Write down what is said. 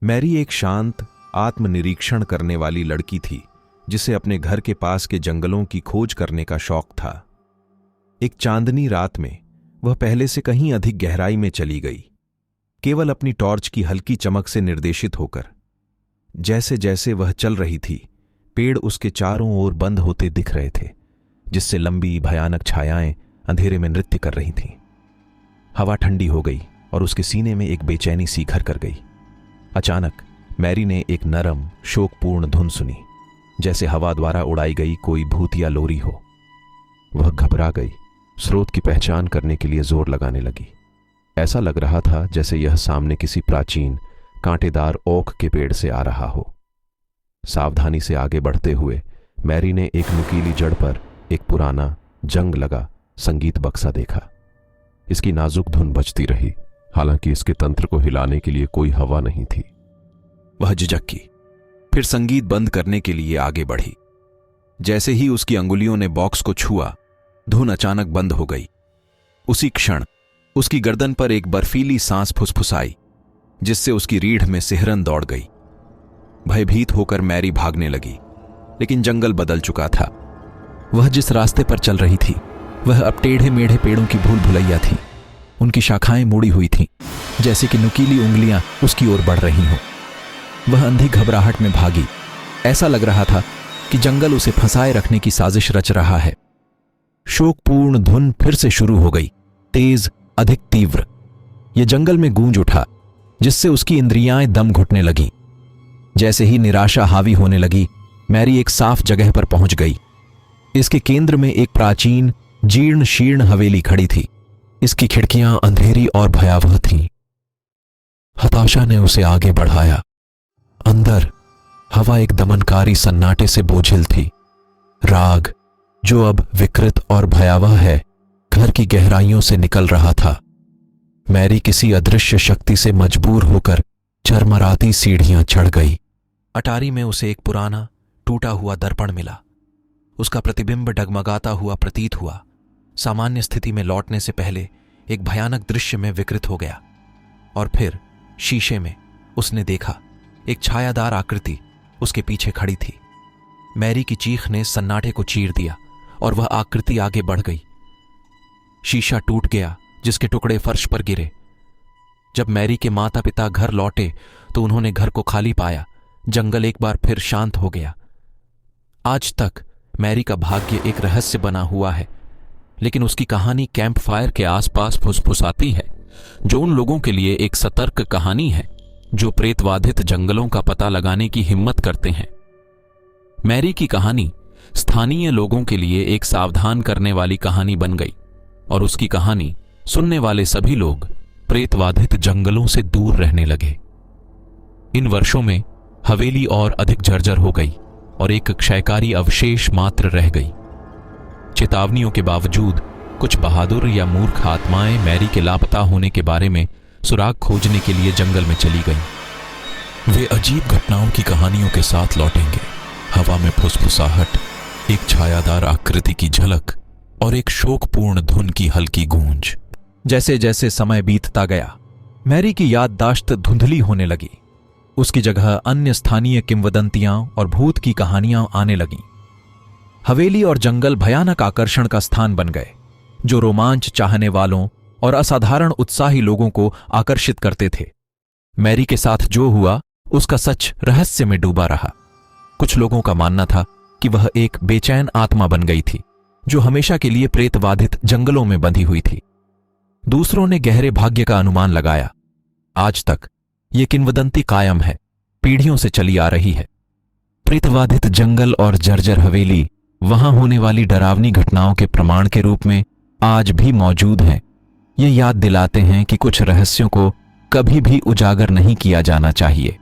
Mary एक शांत, आत्मनिरीक्षण करने वाली लड़की थी जिसे अपने घर के पास के जंगलों की खोज करने का शौक था। एक चांदनी रात में वह पहले से कहीं अधिक गहराई में चली गई, केवल अपनी टॉर्च की हल्की चमक से निर्देशित होकर। जैसे जैसे वह चल रही थी, पेड़ उसके चारों ओर बंद होते दिख रहे थे, जिससे लंबी भयानक छायाएं अंधेरे में नृत्य कर रही थीं। हवा ठंडी हो गई और उसके सीने में एक बेचैनी सी घर कर गई। अचानक मैरी ने एक नरम, शोकपूर्ण धुन सुनी, जैसे हवा द्वारा उड़ाई गई कोई भूतिया लोरी हो। वह घबरा गई, स्रोत की पहचान करने के लिए जोर लगाने लगी। ऐसा लग रहा था जैसे यह सामने किसी प्राचीन, कांटेदार ओक के पेड़ से आ रहा हो। सावधानी से आगे बढ़ते हुए मैरी ने एक नुकीली जड़ पर एक पुराना, जंग लगा संगीत बक्सा देखा। इसकी नाजुक धुन बजती रही, हालांकि इसके तंत्र को हिलाने के लिए कोई हवा नहीं थी। वह झिझकी, फिर संगीत बंद करने के लिए आगे बढ़ी। जैसे ही उसकी अंगुलियों ने बॉक्स को छुआ, धुन अचानक बंद हो गई। उसी क्षण उसकी गर्दन पर एक बर्फीली सांस फुसफुसाई, जिससे उसकी रीढ़ में सिहरन दौड़ गई। भयभीत होकर मैरी भागने लगी, लेकिन जंगल बदल चुका था। वह जिस रास्ते पर चल रही थी वह अब टेढ़े मेढ़े पेड़ों की भूल भुलैया थी। उनकी शाखाएं मुड़ी हुई थीं, जैसे कि नुकीली उंगलियां उसकी ओर बढ़ रही हों। वह अंधी घबराहट में भागी। ऐसा लग रहा था कि जंगल उसे फंसाए रखने की साजिश रच रहा है। शोकपूर्ण धुन फिर से शुरू हो गई, तेज, अधिक तीव्र। यह जंगल में गूंज उठा, जिससे उसकी इंद्रियां दम घुटने लगीं। जैसे ही निराशा हावी होने लगी, मैरी एक साफ जगह पर पहुंच गई। इसके केंद्र में एक प्राचीन, जीर्ण शीर्ण हवेली खड़ी थी। इसकी खिड़कियां अंधेरी और भयावह थीं। हताशा ने उसे आगे बढ़ाया। अंदर हवा एक दमनकारी सन्नाटे से बोझिल थी। राग, जो अब विकृत और भयावह है, घर की गहराइयों से निकल रहा था। मैरी किसी अदृश्य शक्ति से मजबूर होकर चरमराती सीढ़ियां चढ़ गई। अटारी में उसे एक पुराना, टूटा हुआ दर्पण मिला। उसका प्रतिबिंब डगमगाता हुआ प्रतीत हुआ। सामान्य स्थिति में लौटने से पहले एक भयानक दृश्य में विकृत हो गया। और फिर शीशे में उसने देखा, एक छायादार आकृति उसके पीछे खड़ी थी। मैरी की चीख ने सन्नाटे को चीर दिया और वह आकृति आगे बढ़ गई। शीशा टूट गया, जिसके टुकड़े फर्श पर गिरे। जब मैरी के माता पिता घर लौटे तो उन्होंने घर को खाली पाया। जंगल एक बार फिर शांत हो गया। आज तक मैरी का भाग्य एक रहस्य बना हुआ है, लेकिन उसकी कहानी कैंप फायर के आसपास फुसफुसाती है, जो उन लोगों के लिए एक सतर्क कहानी है जो प्रेतवाधित जंगलों का पता लगाने की हिम्मत करते हैं। मैरी की कहानी स्थानीय लोगों के लिए एक सावधान करने वाली कहानी बन गई, और उसकी कहानी सुनने वाले सभी लोग प्रेतवाधित जंगलों से दूर रहने लगे। इन वर्षों में हवेली और अधिक जर्जर हो गई और एक क्षयकारी अवशेष मात्र रह गई। चेतावनियों के बावजूद कुछ बहादुर या मूर्ख आत्माएं मैरी के लापता होने के बारे में सुराग खोजने के लिए जंगल में चली गईं। वे अजीब घटनाओं की कहानियों के साथ लौटेंगे। हवा में फुसफुसाहट, एक छायादार आकृति की झलक और एक शोकपूर्ण धुन की हल्की गूंज। जैसे जैसे समय बीतता गया, मैरी की याददाश्त धुंधली होने लगी। उसकी जगह अन्य स्थानीय किंवदंतियां और भूत की कहानियां आने लगीं। हवेली और जंगल भयानक आकर्षण का स्थान बन गए, जो रोमांच चाहने वालों और असाधारण उत्साही लोगों को आकर्षित करते थे। मैरी के साथ जो हुआ उसका सच रहस्य में डूबा रहा। कुछ लोगों का मानना था कि वह एक बेचैन आत्मा बन गई थी, जो हमेशा के लिए प्रेतवाधित जंगलों में बंधी हुई थी। दूसरों ने गहरे भाग्य का अनुमान लगाया। आज तक ये किंवदंती कायम है, पीढ़ियों से चली आ रही है। प्रेतवाधित जंगल और जर्जर हवेली वहां होने वाली डरावनी घटनाओं के प्रमाण के रूप में आज भी मौजूद हैं। ये याद दिलाते हैं कि कुछ रहस्यों को कभी भी उजागर नहीं किया जाना चाहिए।